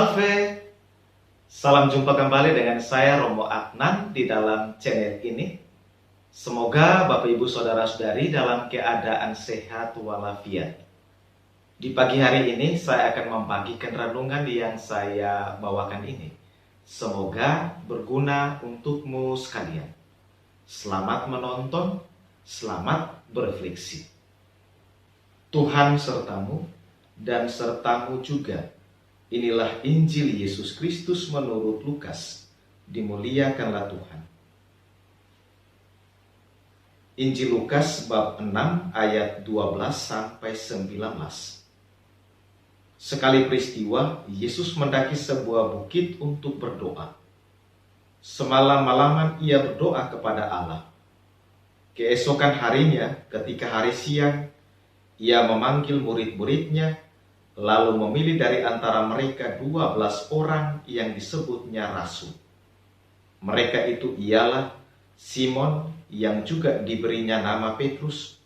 Salve, salam jumpa kembali dengan saya Romo Adnan di dalam channel ini. Semoga Bapak Ibu Saudara-saudari dalam keadaan sehat walafiat. Di pagi hari ini saya akan membagikan renungan yang saya bawakan ini. Semoga berguna untukmu sekalian. Selamat menonton, selamat berefleksi. Tuhan sertamu dan sertamu juga. Inilah Injil Yesus Kristus menurut Lukas. Dimuliakanlah Tuhan. Injil Lukas bab 6 ayat 12 sampai 19. Sekali peristiwa, Yesus mendaki sebuah bukit untuk berdoa. Semalam-malaman ia berdoa kepada Allah. Keesokan harinya, ketika hari siang, ia memanggil murid-muridnya, lalu memilih dari antara mereka 12 orang yang disebutnya rasul. Mereka itu ialah Simon yang juga diberinya nama Petrus,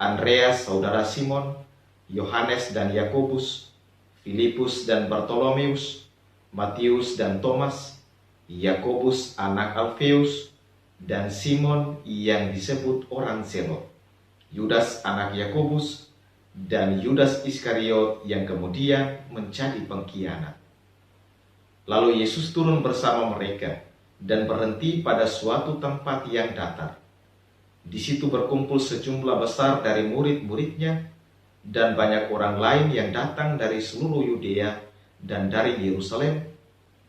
Andreas saudara Simon, Yohanes dan Yakobus, Filipus dan Bartolomeus, Matius dan Thomas, Yakobus anak Alfeus, dan Simon yang disebut orang Zelot, Yudas anak Yakobus, dan Yudas Iskariot yang kemudian menjadi pengkhianat. Lalu Yesus turun bersama mereka dan berhenti pada suatu tempat yang datar. Di situ berkumpul sejumlah besar dari murid-muridnya dan banyak orang lain yang datang dari seluruh Yudea dan dari Yerusalem,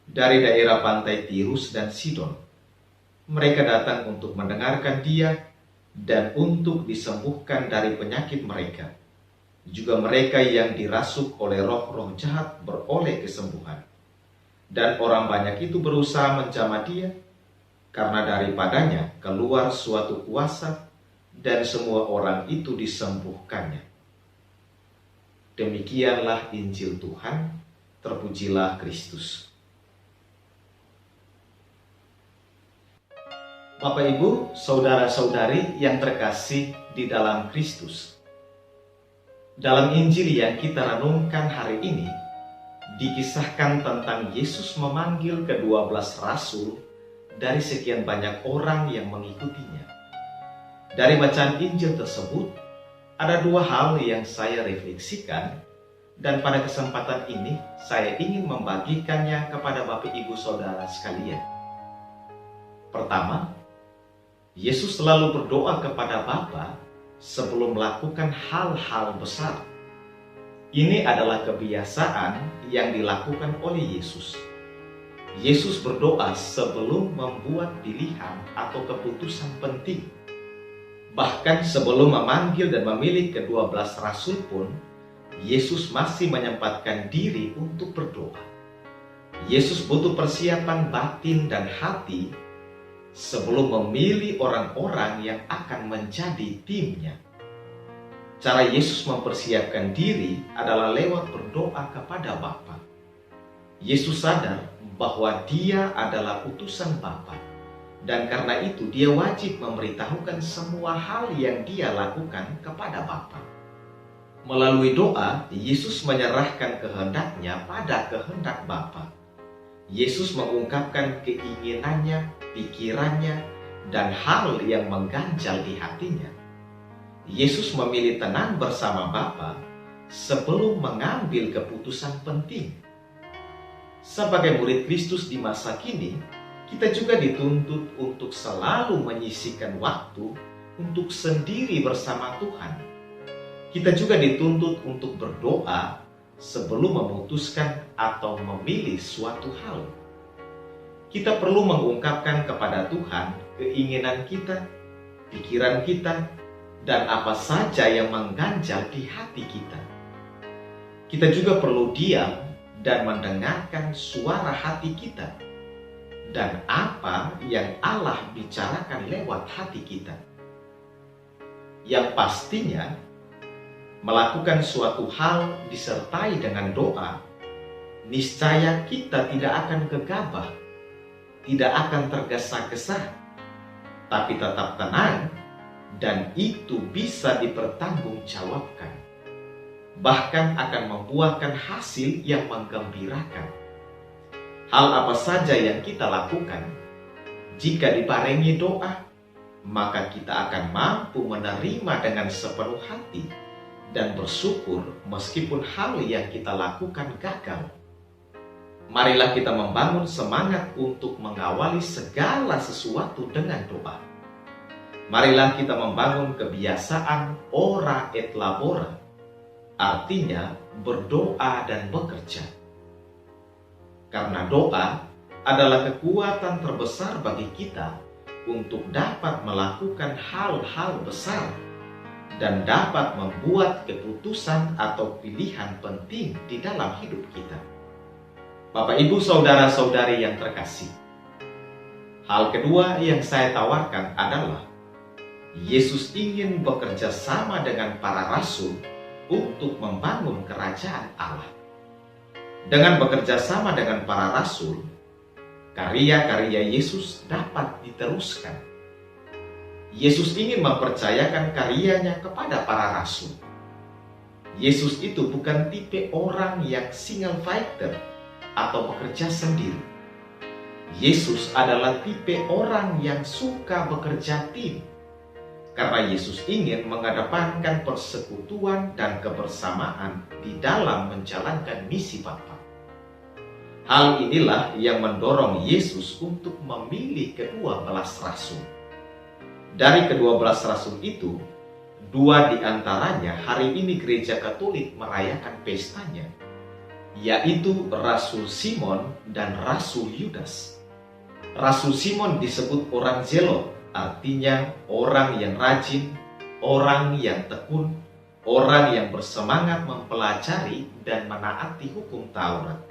dari daerah pantai Tirus dan Sidon. Mereka datang untuk mendengarkan Dia dan untuk disembuhkan dari penyakit mereka. Juga mereka yang dirasuk oleh roh-roh jahat beroleh kesembuhan. Dan orang banyak itu berusaha menjamah Dia, karena daripadanya keluar suatu kuasa, dan semua orang itu disembuhkannya. Demikianlah Injil Tuhan, terpujilah Kristus. Bapak Ibu, saudara-saudari yang terkasih di dalam Kristus. Dalam Injil yang kita renungkan hari ini, dikisahkan tentang Yesus memanggil ke-12 rasul dari sekian banyak orang yang mengikutinya. Dari bacaan Injil tersebut, ada dua hal yang saya refleksikan, dan pada kesempatan ini saya ingin membagikannya kepada Bapak Ibu Saudara sekalian. Pertama, Yesus selalu berdoa kepada Bapa sebelum melakukan hal-hal besar. Ini adalah kebiasaan yang dilakukan oleh Yesus. Yesus berdoa sebelum membuat pilihan atau keputusan penting. Bahkan sebelum memanggil dan memilih ke-12 rasul pun, Yesus masih menyempatkan diri untuk berdoa. Yesus butuh persiapan batin dan hati sebelum memilih orang-orang yang akan menjadi timnya. Cara Yesus mempersiapkan diri adalah lewat berdoa kepada Bapa. Yesus sadar bahwa Dia adalah utusan Bapa, dan karena itu Dia wajib memberitahukan semua hal yang Dia lakukan kepada Bapa. Melalui doa, Yesus menyerahkan kehendaknya pada kehendak Bapa. Yesus mengungkapkan keinginannya, pikirannya, dan hal yang mengganjal di hatinya. Yesus memilih tenang bersama Bapa sebelum mengambil keputusan penting. Sebagai murid Kristus di masa kini, kita juga dituntut untuk selalu menyisihkan waktu untuk sendiri bersama Tuhan. Kita juga dituntut untuk berdoa sebelum memutuskan atau memilih suatu hal. Kita perlu mengungkapkan kepada Tuhan keinginan kita, pikiran kita, dan apa saja yang mengganjal di hati kita. Kita juga perlu diam dan mendengarkan suara hati kita dan apa yang Allah bicarakan lewat hati kita. Yang pastinya, melakukan suatu hal disertai dengan doa, niscaya kita tidak akan gegabah, tidak akan tergesa-gesa, tapi tetap tenang, dan itu bisa dipertanggungjawabkan. Bahkan akan membuahkan hasil yang menggembirakan. Hal apa saja yang kita lakukan, jika dibarengi doa, maka kita akan mampu menerima dengan sepenuh hati dan bersyukur meskipun hal yang kita lakukan gagal. Marilah kita membangun semangat untuk mengawali segala sesuatu dengan doa. Marilah kita membangun kebiasaan ora et labora, artinya berdoa dan bekerja. Karena doa adalah kekuatan terbesar bagi kita untuk dapat melakukan hal-hal besar dan dapat membuat keputusan atau pilihan penting di dalam hidup kita. Bapak, Ibu, saudara-saudari yang terkasih, hal kedua yang saya tawarkan adalah Yesus ingin bekerja sama dengan para rasul untuk membangun kerajaan Allah. Dengan bekerja sama dengan para rasul, karya-karya Yesus dapat diteruskan. Yesus ingin mempercayakan karyanya kepada para rasul. Yesus itu bukan tipe orang yang single fighter atau bekerja sendiri. Yesus adalah tipe orang yang suka bekerja tim, karena Yesus ingin mengedepankan persekutuan dan kebersamaan di dalam menjalankan misi Bapa. Hal inilah yang mendorong Yesus untuk memilih ke-12 rasul. Dari ke-12 rasul itu, 2 di antaranya hari ini Gereja Katolik merayakan pestanya, yaitu Rasul Simon dan Rasul Yudas. Rasul Simon disebut orang zelot, artinya orang yang rajin, orang yang tekun, orang yang bersemangat mempelajari dan menaati hukum Taurat.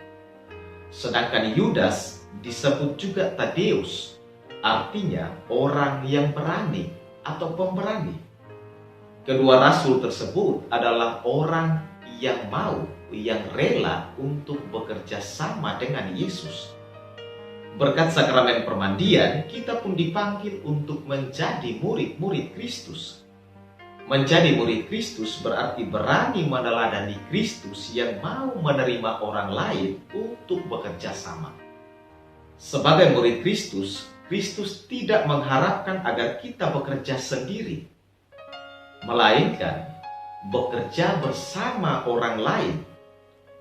Sedangkan Yudas disebut juga Tadeus, artinya orang yang berani atau pemberani. Kedua rasul tersebut adalah orang yang mau, yang rela untuk bekerja sama dengan Yesus. Berkat sakramen permandian, kita pun dipanggil untuk menjadi murid-murid Kristus. Menjadi murid Kristus berarti berani meneladani Kristus yang mau menerima orang lain untuk bekerja sama. Sebagai murid Kristus, Kristus tidak mengharapkan agar kita bekerja sendiri, melainkan bekerja bersama orang lain,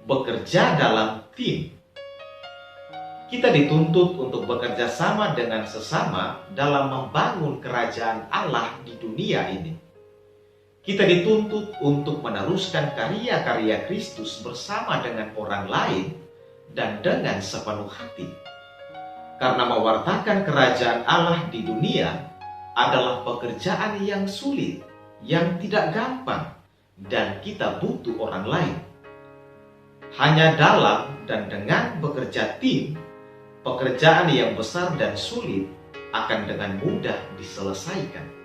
bekerja dalam tim. Kita dituntut untuk bekerja sama dengan sesama dalam membangun kerajaan Allah di dunia ini. Kita dituntut untuk meneruskan karya-karya Kristus bersama dengan orang lain dan dengan sepenuh hati. Karena mewartakan kerajaan Allah di dunia adalah pekerjaan yang sulit, yang tidak gampang, dan kita butuh orang lain. Hanya dalam dan dengan bekerja tim, pekerjaan yang besar dan sulit akan dengan mudah diselesaikan.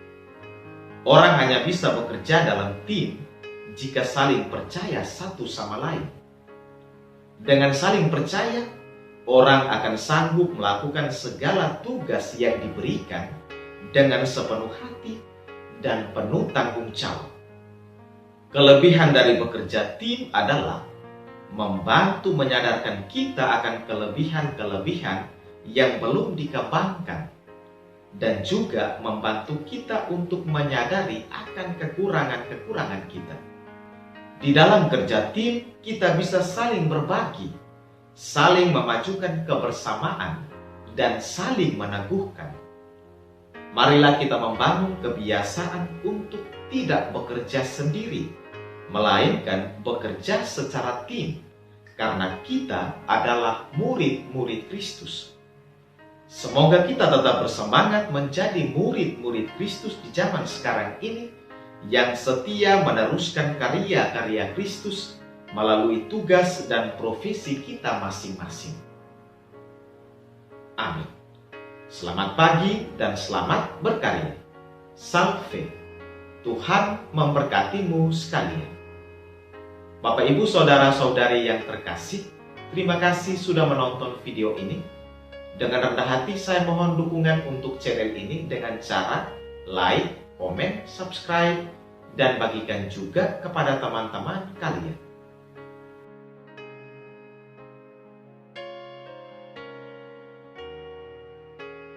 Orang hanya bisa bekerja dalam tim jika saling percaya satu sama lain. Dengan saling percaya, orang akan sanggup melakukan segala tugas yang diberikan dengan sepenuh hati dan penuh tanggung jawab. Kelebihan dari bekerja tim adalah membantu menyadarkan kita akan kelebihan-kelebihan yang belum dikembangkan, dan juga membantu kita untuk menyadari akan kekurangan-kekurangan kita. Di dalam kerja tim, kita bisa saling berbagi, saling memajukan kebersamaan, dan saling meneguhkan. Marilah kita membangun kebiasaan untuk tidak bekerja sendiri, melainkan bekerja secara tim, karena kita adalah murid-murid Kristus. Semoga kita tetap bersemangat menjadi murid-murid Kristus di zaman sekarang ini, yang setia meneruskan karya-karya Kristus melalui tugas dan profesi kita masing-masing. Amin. Selamat pagi dan selamat berkarya. Salve. Tuhan memberkatimu sekalian. Bapak, Ibu, saudara-saudari yang terkasih, terima kasih sudah menonton video ini. Dengan rendah hati saya mohon dukungan untuk channel ini dengan cara like, komen, subscribe, dan bagikan juga kepada teman-teman kalian.